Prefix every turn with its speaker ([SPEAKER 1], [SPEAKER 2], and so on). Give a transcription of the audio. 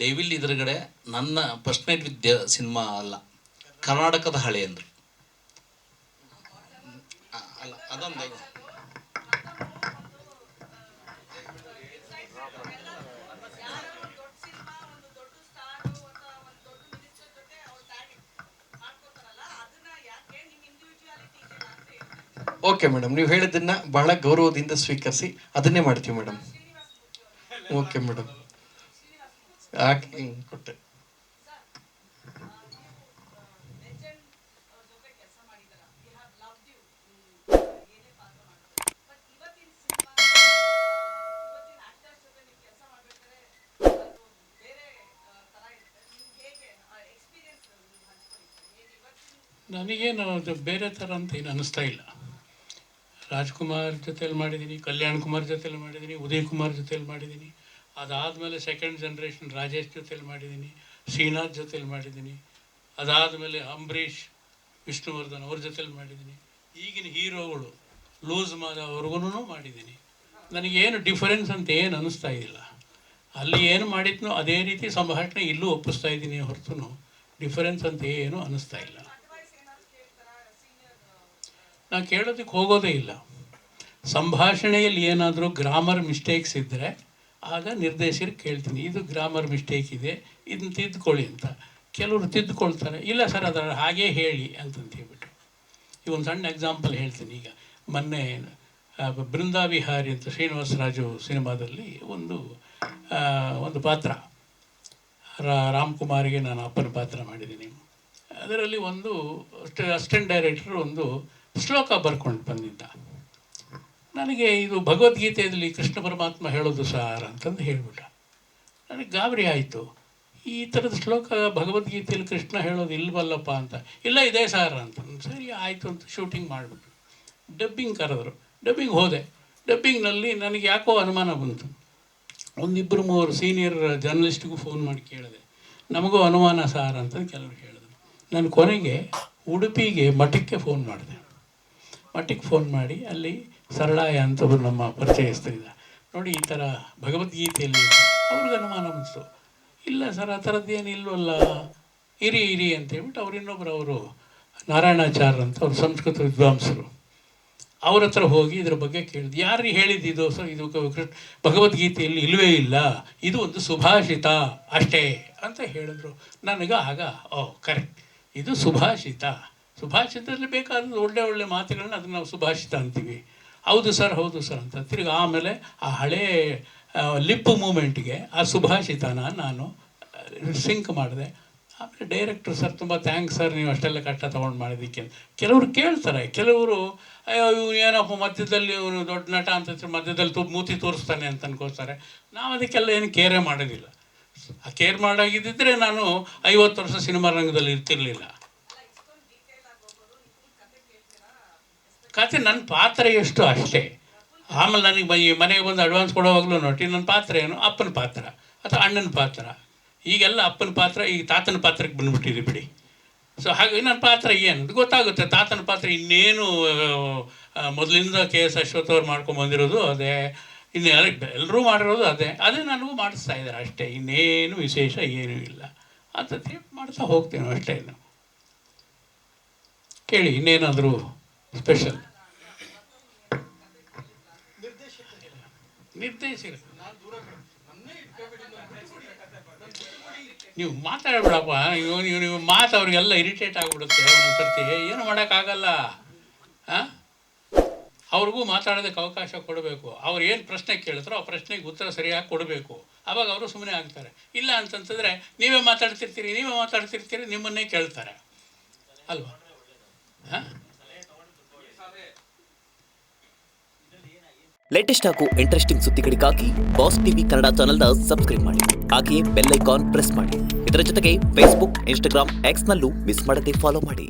[SPEAKER 1] Devil ಎದುರುಗಡೆ ನನ್ನ first night with cinema ಅಲ್ಲ, ಕರ್ನಾಟಕದ ಹಳೆ ಅಂದರು. ಅಲ್ಲ ಅದೊಂದು
[SPEAKER 2] ಓಕೆ ಮೇಡಮ್, ನೀವು ಹೇಳಿದ್ದನ್ನ ಬಹಳ ಗೌರವದಿಂದ ಸ್ವೀಕರಿಸಿ ಅದನ್ನೇ ಮಾಡ್ತೀವಿ ಮೇಡಮ್. ಓಕೆ ಮೇಡಮ್, ಕೊಟ್ಟೆ.
[SPEAKER 3] ನನಗೇನು ಅದು ಬೇರೆ ಥರ ಅಂತ ಏನು ಅನ್ನಿಸ್ತಾ ಇಲ್ಲ. ರಾಜ್ಕುಮಾರ್ ಜೊತೆಲಿ ಮಾಡಿದ್ದೀನಿ, ಕಲ್ಯಾಣ್ ಕುಮಾರ್ ಜೊತೆಲಿ ಮಾಡಿದ್ದೀನಿ, ಉದಯ್ ಕುಮಾರ್ ಜೊತೆಲಿ ಮಾಡಿದ್ದೀನಿ. ಅದಾದಮೇಲೆ ಸೆಕೆಂಡ್ ಜನ್ರೇಷನ್ ರಾಜೇಶ್ ಜೊತೆಲಿ ಮಾಡಿದ್ದೀನಿ, ಶ್ರೀನಾಥ್ ಜೊತೆಲಿ ಮಾಡಿದ್ದೀನಿ. ಅದಾದಮೇಲೆ ಅಂಬರೀಷ್, ವಿಷ್ಣುವರ್ಧನ್ ಅವ್ರ ಜೊತೆಲಿ ಮಾಡಿದ್ದೀನಿ. ಈಗಿನ ಹೀರೋಗಳು ಲೂಸ್ ಅವ್ರಿಗೂ ಮಾಡಿದ್ದೀನಿ. ನನಗೇನು ಡಿಫರೆನ್ಸ್ ಅಂತ ಏನು ಅನ್ನಿಸ್ತಾ ಇದ್ದಿಲ್ಲ. ಅಲ್ಲಿ ಏನು ಮಾಡಿದ್ನೋ ಅದೇ ರೀತಿ ಸಂಭಾಷಣೆ ಇಲ್ಲೂ ಒಪ್ಪಿಸ್ತಾ ಇದ್ದೀನಿ ಹೊರತು ಡಿಫರೆನ್ಸ್ ಅಂತ ಏನು ಅನ್ನಿಸ್ತಾ ಇಲ್ಲ. ನಾನು ಕೇಳೋದಕ್ಕೆ ಹೋಗೋದೇ ಇಲ್ಲ. ಸಂಭಾಷಣೆಯಲ್ಲಿ ಏನಾದರೂ ಗ್ರಾಮರ್ ಮಿಸ್ಟೇಕ್ಸ್ ಇದ್ದರೆ ಆಗ ನಿರ್ದೇಶಕರಿಗೆ ಕೇಳ್ತೀನಿ, ಇದು ಗ್ರಾಮರ್ ಮಿಸ್ಟೇಕ್ ಇದೆ, ಇದನ್ನು ತಿದ್ದುಕೊಳ್ಳಿ ಅಂತ. ಕೆಲವರು ತಿದ್ದುಕೊಳ್ತಾರೆ, ಇಲ್ಲ ಸರ್ ಅದರ ಹಾಗೇ ಹೇಳಿ ಅಂತಂತ ಹೇಳ್ಬಿಟ್ಟು. ಈ ಒಂದು ಸಣ್ಣ ಎಕ್ಸಾಂಪಲ್ ಹೇಳ್ತೀನಿ. ಈಗ ಮೊನ್ನೆ ಬೃಂದಾವಿಹಾರಿ ಅಂತ ಶ್ರೀನಿವಾಸ ರಾಜು ಸಿನಿಮಾದಲ್ಲಿ ಒಂದು ಪಾತ್ರ, ರಾಮ್ಕುಮಾರ್ಗೆ ನಾನು ಅಪ್ಪನ ಪಾತ್ರ ಮಾಡಿದ್ದೀನಿ. ಅದರಲ್ಲಿ ಒಂದು ಅಸಿಸ್ಟೆಂಟ್ ಡೈರೆಕ್ಟರ್ ಒಂದು ಶ್ಲೋಕ ಬರ್ಕೊಂಡು ಬಂದಿದ್ದ. ನನಗೆ ಇದು ಭಗವದ್ಗೀತೆಯಲ್ಲಿ ಕೃಷ್ಣ ಪರಮಾತ್ಮ ಹೇಳೋದು ಸಾರ್ ಅಂತಂದು ಹೇಳಿಬಿಟ್ಟ. ನನಗೆ ಗಾಬರಿ ಆಯಿತು. ಈ ಥರದ ಶ್ಲೋಕ ಭಗವದ್ಗೀತೆಯಲ್ಲಿ ಕೃಷ್ಣ ಹೇಳೋದು ಇಲ್ವಲ್ಲಪ್ಪ ಅಂತ. ಇಲ್ಲ ಇದೆ ಸಾರ್ ಅಂತ. ಸರಿ ಆಯಿತು ಅಂತ ಶೂಟಿಂಗ್ ಮಾಡಿಬಿಟ್ರು. ಡಬ್ಬಿಂಗ್ ಕರೆದ್ರು, ಡಬ್ಬಿಂಗ್ ಹೋದೆ. ಡಬ್ಬಿಂಗ್ನಲ್ಲಿ ನನಗೆ ಯಾಕೋ ಅನುಮಾನ ಬಂತು. ಒಂದಿಬ್ಬರು ಮೂವರು ಸೀನಿಯರ್ ಜರ್ನಲಿಸ್ಟಿಗೂ ಫೋನ್ ಮಾಡಿ ಕೇಳಿದೆ, ನಮಗೂ ಅನುಮಾನ ಸಾರ್ ಅಂತ ಕೆಲವರು ಹೇಳಿದ್ರು. ನಾನು ಕೊನೆಗೆ ಉಡುಪಿಗೆ ಮಠಕ್ಕೆ ಫೋನ್ ಮಾಡಿದೆ. ಮಠಕ್ಕೆ ಫೋನ್ ಮಾಡಿ ಅಲ್ಲಿ ಸರಳಾಯ ಅಂತ ಒಬ್ಬರು ನಮ್ಮ ಪರಿಚಯಸ್ಥರಿದ್ದ, ನೋಡಿ ಈ ಥರ ಭಗವದ್ಗೀತೆಯಲ್ಲಿ ಅವ್ರಿಗೆ ಅನುಮಾನ ಬಂತು. ಇಲ್ಲ ಸರ್ ಆ ಥರದ್ದೇನು ಇಲ್ವಲ್ಲ, ಇರಿ ಅಂತ ಹೇಳ್ಬಿಟ್ಟು ಅವರು ನಾರಾಯಣಾಚಾರ್ಯ ಅಂತ ಅವ್ರು ಸಂಸ್ಕೃತ ವಿದ್ವಾಂಸರು, ಅವ್ರ ಹತ್ರ ಹೋಗಿ ಇದ್ರ ಬಗ್ಗೆ ಕೇಳಿದ್ರು. ಯಾರು ಹೇಳಿದ್ದು ಸರ್, ಇದು ಭಗವದ್ಗೀತೆಯಲ್ಲಿ ಇಲ್ಲವೇ ಇಲ್ಲ, ಇದು ಒಂದು ಸುಭಾಷಿತ ಅಷ್ಟೇ ಅಂತ ಹೇಳಿದ್ರು. ನನಗೆ ಆಗ ಕರೆಕ್ಟ್, ಇದು ಸುಭಾಷಿತದಲ್ಲಿ ಬೇಕಾದ ಒಳ್ಳೆ ಮಾತುಗಳನ್ನ ಅದನ್ನು ನಾವು ಸುಭಾಷಿತ ಅಂತೀವಿ. ಹೌದು ಸರ್ ಅಂತ ತಿರ್ಗಿ ಆಮೇಲೆ ಆ ಹಳೇ ಲಿಪ್ ಮೂಮೆಂಟ್ಗೆ ಆ ಸುಭಾಷಿತನ ನಾನು ಸಿಂಕ್ ಮಾಡಿದೆ. ಆಮೇಲೆ ಡೈರೆಕ್ಟ್ರು ಸರ್ ತುಂಬ ಥ್ಯಾಂಕ್ಸ್ ಸರ್, ನೀವು ಅಷ್ಟೆಲ್ಲ ಕಷ್ಟ ತೊಗೊಂಡು ಮಾಡಿದ್ದಕ್ಕೆ. ಕೆಲವರು ಕೇಳ್ತಾರೆ, ಕೆಲವರು ಇವ್ನು ಏನಪ್ಪ ಮಧ್ಯದಲ್ಲಿ ಇವನು ದೊಡ್ಡ ನಟ ಅಂತ ಮಧ್ಯದಲ್ಲಿ ಮೂತಿ ತೋರಿಸ್ತಾನೆ ಅಂತ ಅನ್ಕೋತಾರೆ. ನಾವು ಅದಕ್ಕೆಲ್ಲ ಏನು ಕೇರೇ ಮಾಡೋದಿಲ್ಲ. ಆ ಕೇರ್ ಮಾಡಾಗಿದ್ದರೆ ನಾನು 50 ವರ್ಷ ಸಿನಿಮಾ ರಂಗದಲ್ಲಿ ಇರ್ತಿರ್ಲಿಲ್ಲ. ಕತೆ ನನ್ನ ಪಾತ್ರ ಎಷ್ಟು ಅಷ್ಟೇ. ಆಮೇಲೆ ನನಗೆ ಮನೆಗೆ ಬಂದು ಅಡ್ವಾನ್ಸ್ ಕೊಡೋವಾಗಲೂ ನೋಡಿ ನನ್ನ ಪಾತ್ರ ಏನು, ಅಪ್ಪನ ಪಾತ್ರ ಅಥವಾ ಅಣ್ಣನ ಪಾತ್ರ. ಈಗೆಲ್ಲ ಅಪ್ಪನ ಪಾತ್ರ, ಈಗ ತಾತನ ಪಾತ್ರಕ್ಕೆ ಬಂದುಬಿಟ್ಟಿದೆ ಬಿಡಿ. ಸೊ ಹಾಗೆ ನನ್ನ ಪಾತ್ರ ಏನು ಗೊತ್ತಾಗುತ್ತೆ. ತಾತನ ಪಾತ್ರ ಇನ್ನೇನು ಮೊದಲಿಂದ KS ಅಶ್ವಥ್ ಅವ್ರು ಮಾಡ್ಕೊಂಬಂದಿರೋದು ಅದೇ, ಇನ್ನು ಎಲ್ಲರೂ ಮಾಡಿರೋದು ಅದೇ ನನಗೂ ಮಾಡಿಸ್ತಾ ಇದ್ದಾರೆ ಅಷ್ಟೇ. ಇನ್ನೇನು ವಿಶೇಷ ಏನೂ ಇಲ್ಲ ಅಂತ ಮಾಡ್ತಾ ಹೋಗ್ತೇನೆ ಅಷ್ಟೇ. ಕೇಳಿ ಇನ್ನೇನಾದರೂ ಸ್ಪೆಷಲ್. ನಿರ್ದೇಶಕ ನೀವು ಮಾತಾಡಬೇಡಪ್ಪ, ನೀವು ಮಾತು ಅವ್ರಿಗೆಲ್ಲ ಇರಿಟೇಟ್ ಆಗಿಬಿಡುತ್ತೆ ಒಂದೊಂದ್ಸರ್ತಿ. ಏನು ಮಾಡೋಕ್ಕಾಗಲ್ಲ. ಅವ್ರಿಗೂ ಮಾತಾಡೋದಕ್ಕೆ ಅವಕಾಶ ಕೊಡಬೇಕು. ಅವ್ರು ಏನು ಪ್ರಶ್ನೆ ಕೇಳ್ತಾರೋ ಆ ಪ್ರಶ್ನೆಗೆ ಉತ್ತರ ಸರಿಯಾಗಿ ಕೊಡಬೇಕು. ಆವಾಗ ಅವರು ಸುಮ್ಮನೆ ಆಗ್ತಾರೆ. ಇಲ್ಲ ಅಂತಂತಂದರೆ ನೀವೇ ಮಾತಾಡ್ತಿರ್ತೀರಿ, ನಿಮ್ಮನ್ನೇ ಕೇಳ್ತಾರೆ ಅಲ್ವಾ?
[SPEAKER 4] ಲೇಟೆಸ್ಟ್ ಹಾಗೂ ಇಂಟ್ರೆಸ್ಟಿಂಗ್ ಸುದ್ದಿಗಳಿಗಾಗಿ ಬಾಸ್ ಟಿವಿ ಕನ್ನಡ ಚಾನೆಲ್ನ ಸಬ್ಸ್ಕ್ರೈಬ್ ಮಾಡಿ. ಹಾಗೆಯೇ ಬೆಲ್ ಐಕಾನ್ ಪ್ರೆಸ್ ಮಾಡಿ. ಇದರ ಜೊತೆಗೆ ಫೇಸ್ಬುಕ್, ಇನ್ಸ್ಟಾಗ್ರಾಮ್, ಎಕ್ಸ್ನಲ್ಲೂ ಮಿಸ್ ಮಾಡದೆ ಫಾಲೋ ಮಾಡಿ.